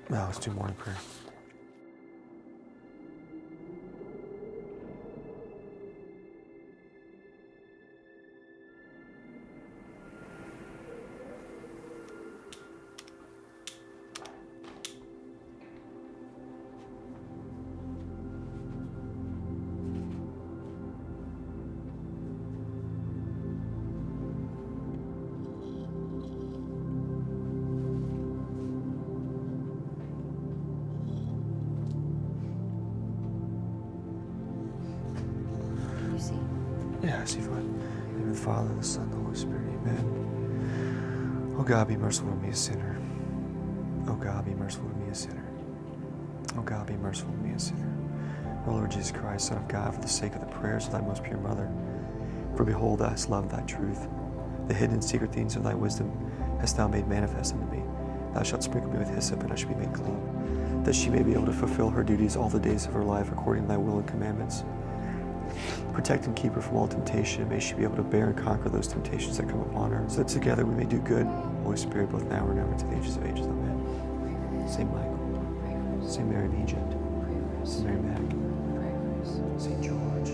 No, let's do morning prayer. Yeah, I see fine. In the name of the Father, the Son, and the Holy Spirit, amen. Oh God, be merciful to me, a sinner. Oh God, be merciful to me, a sinner. Oh God, be merciful to me, a sinner. O Lord Jesus Christ, Son of God, for the sake of the prayers of thy most pure mother, for behold, thou hast loved thy truth. The hidden and secret things of thy wisdom hast thou made manifest unto me. Thou shalt sprinkle me with hyssop, and I shall be made clean, that she may be able to fulfill her duties all the days of her life according to thy will and commandments. Protect and keep her from all temptation, and may she be able to bear and conquer those temptations that come upon her, so that together we may do good. Holy Spirit, both now and ever, to the ages of ages. Amen. Saint Michael, Saint Mary of Egypt, Saint Mary Magdalene, Saint George.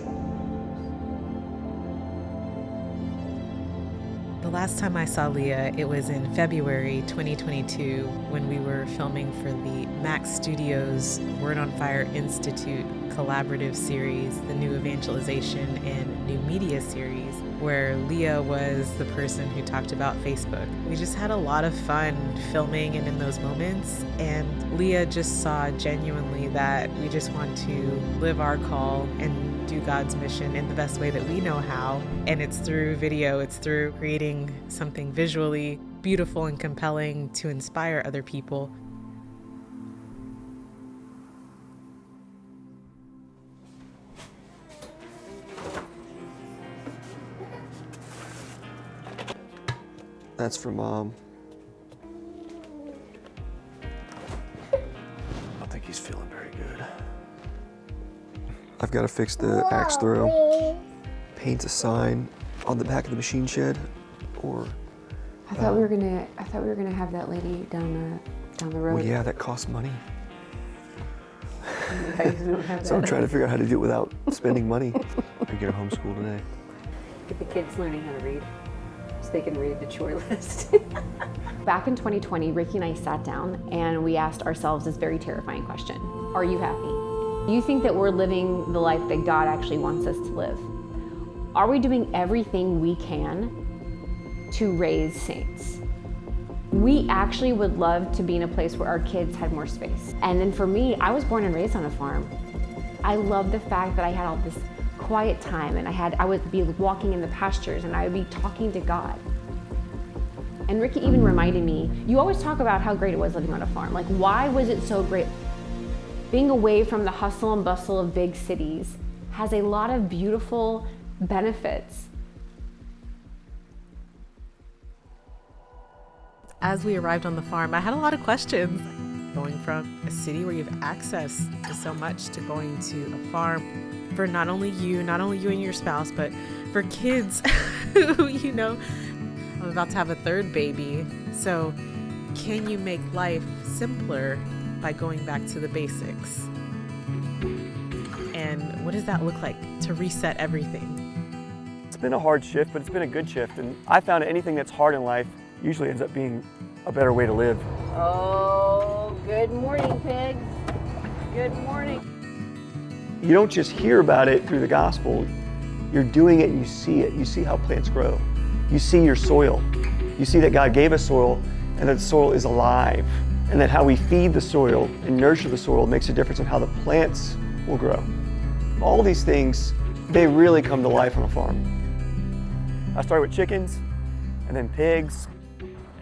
The last time I saw Leah, it was in February 2022 when we were filming for the Max Studios Word on Fire Institute collaborative series, the New Evangelization and New Media series, where Leah was the person who talked about Facebook. We just had a lot of fun filming and in those moments, and Leah just saw genuinely that we just want to live our call and do God's mission in the best way that we know how. And it's through video, it's through creating something visually beautiful and compelling to inspire other people. That's for Mom. I don't think he's feeling very good. I've got to fix the axe throw, paint a sign on the back of the machine shed, or I thought we were gonna have that lady down the road. Well, yeah, that costs money. You guys don't have So I'm that. trying to figure out how to do it without spending money. I get her homeschooled today. Get the kids learning how to read, so they can read the chore list. Back in 2020, Ricky and I sat down and we asked ourselves this very terrifying question: are you happy? Do you think that we're living the life that God actually wants us to live? Are we doing everything we can to raise saints? We actually would love to be in a place where our kids had more space. And then for me, I was born and raised on a farm. I love the fact that I had all this quiet time, and I would be walking in the pastures and I would be talking to God. And Ricky even reminded me, you always talk about how great it was living on a farm. Like, why was it so great? Being away from the hustle and bustle of big cities has a lot of beautiful benefits. As we arrived on the farm, I had a lot of questions. Going from a city where you have access to so much to going to a farm for not only you and your spouse, but for kids who, I'm about to have a third baby. So can you make life simpler by going back to the basics? And what does that look like to reset everything? It's been a hard shift, but it's been a good shift. And I found that anything that's hard in life usually ends up being a better way to live. Oh, good morning, pigs. Good morning. You don't just hear about it through the gospel. You're doing it and you see it. You see how plants grow. You see your soil. You see that God gave us soil and that the soil is alive, and that how we feed the soil and nurture the soil makes a difference in how the plants will grow. All these things, they really come to life on a farm. I started with chickens and then pigs,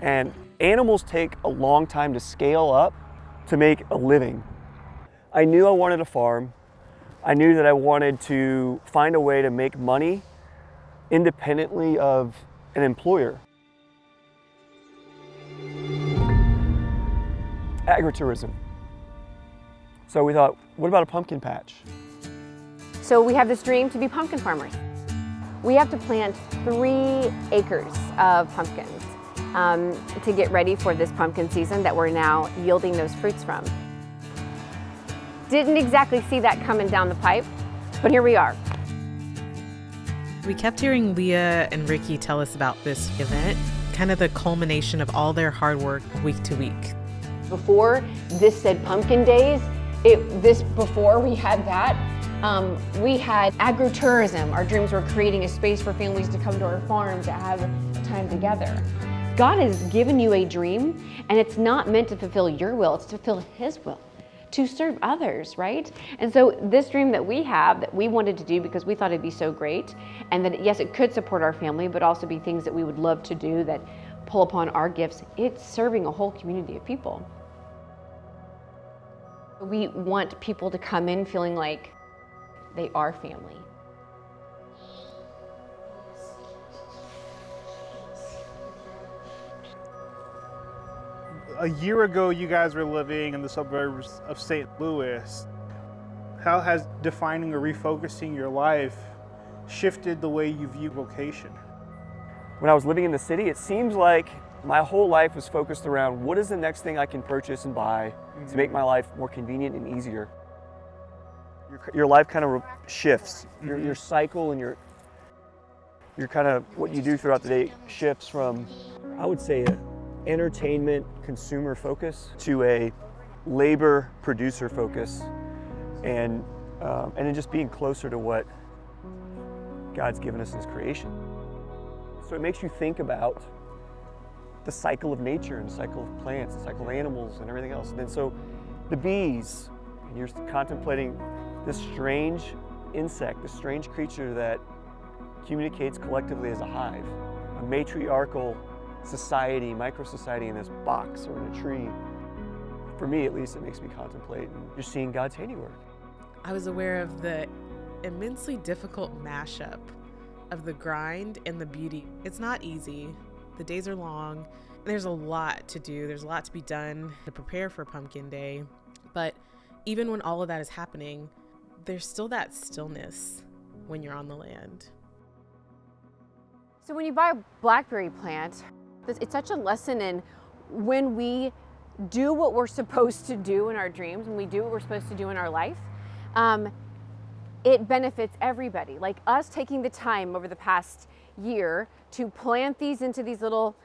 and animals take a long time to scale up to make a living. I knew I wanted a farm. I knew that I wanted to find a way to make money independently of an employer. Agri-tourism. So we thought, what about a pumpkin patch? So we have this dream to be pumpkin farmers. We have to plant 3 acres of pumpkins. to get ready for this pumpkin season that we're now yielding those fruits from. Didn't exactly see that coming down the pipe, but here we are. We kept hearing Leah and Ricky tell us about this event, kind of the culmination of all their hard work week to week. Before this said pumpkin days, before we had that, we had agri-tourism. Our dreams were creating a space for families to come to our farm to have time together. God has given you a dream, and it's not meant to fulfill your will, it's to fulfill His will, to serve others, right? And so this dream that we have, that we wanted to do because we thought it'd be so great, and that yes, it could support our family, but also be things that we would love to do that pull upon our gifts, it's serving a whole community of people. We want people to come in feeling like they are family. A year ago, you guys were living in the suburbs of St. Louis. How has defining or refocusing your life shifted the way you view vocation? When I was living in the city, it seems like my whole life was focused around what is the next thing I can purchase and buy to make my life more convenient and easier. Your life kind of shifts. Your cycle and your kind of what you do throughout the day shifts from, I would say, a entertainment consumer focus to a labor producer focus, and then just being closer to what God's given us in His creation. So it makes you think about the cycle of nature and the cycle of plants, the cycle of animals and everything else. And then so the bees, and you're contemplating this strange insect, this strange creature that communicates collectively as a hive, a matriarchal society, micro-society in this box or in a tree. For me, at least, it makes me contemplate and just seeing God's handiwork. I was aware of the immensely difficult mashup of the grind and the beauty. It's not easy. The days are long. There's a lot to do. There's a lot to be done to prepare for Pumpkin Day. But even when all of that is happening, there's still that stillness when you're on the land. So when you buy a blackberry plant, it's such a lesson in when we do what we're supposed to do in our dreams, when we do what we're supposed to do in our life, it benefits everybody. Like us taking the time over the past year to plant these into these little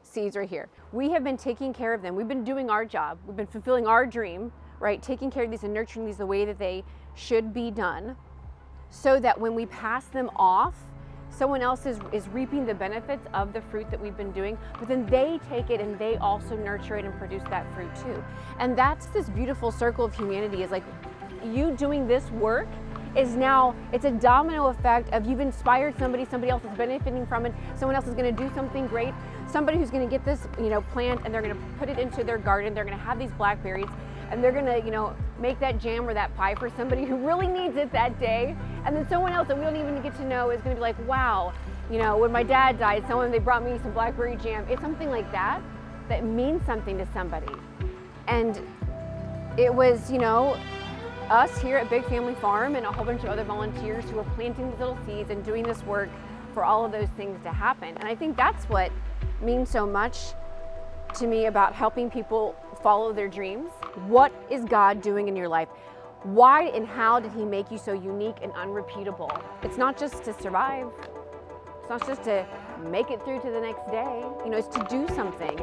seeds right here. We have been taking care of them. We've been doing our job. We've been fulfilling our dream, right? Taking care of these and nurturing these the way that they should be done, so that when we pass them off, someone else is reaping the benefits of the fruit that we've been doing, but then they take it and they also nurture it and produce that fruit too. And that's this beautiful circle of humanity, is like you doing this work is now, it's a domino effect of you've inspired somebody else is benefiting from it, someone else is gonna do something great, somebody who's gonna get this plant and they're gonna put it into their garden, they're gonna have these blackberries, and they're gonna make that jam or that pie for somebody who really needs it that day. And then someone else that we don't even get to know is gonna be like, wow, when my dad died, they brought me some blackberry jam. It's something like that that means something to somebody. And it was, us here at Big Family Farm and a whole bunch of other volunteers who are planting these little seeds and doing this work for all of those things to happen. And I think that's what means so much to me about helping people follow their dreams. What is God doing in your life? Why and how did He make you so unique and unrepeatable? It's not just to survive. It's not just to make it through to the next day. It's to do something.